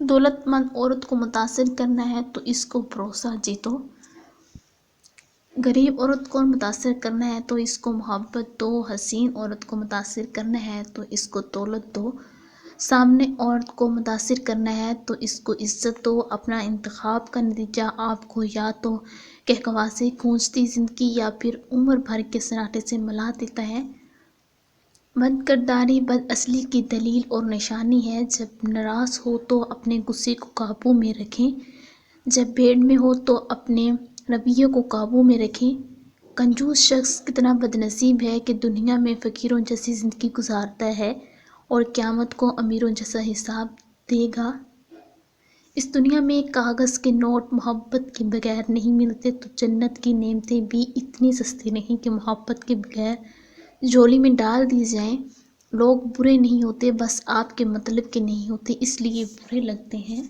دولت مند عورت کو متاثر کرنا ہے تو اس کو بھروسہ جیتو، غریب عورت کو متاثر کرنا ہے تو اس کو محبت دو، حسین عورت کو متاثر کرنا ہے تو اس کو دولت دو، سامنے عورت کو متاثر کرنا ہے تو اس کو عزت دو۔ اپنا انتخاب کا نتیجہ آپ کو یا تو کہکواہ سے گونجتی زندگی یا پھر عمر بھر کے سناٹے سے ملا دیتا ہے۔ بد کرداری بد اصلی کی دلیل اور نشانی ہے۔ جب ناراض ہو تو اپنے غصے کو قابو میں رکھیں، جب بھیڑ میں ہو تو اپنے رویے کو قابو میں رکھیں۔ کنجوس شخص کتنا بد نصیب ہے کہ دنیا میں فقیروں جیسی زندگی گزارتا ہے اور قیامت کو امیروں جیسا حساب دے گا۔ اس دنیا میں کاغذ کے نوٹ محبت کے بغیر نہیں ملتے تو جنت کی نعمتیں بھی اتنی سستی نہیں کہ محبت کے بغیر جھولی میں ڈال دی جائیں۔ لوگ برے نہیں ہوتے، بس آپ کے مطلب کے نہیں ہوتے، اس لیے برے لگتے ہیں۔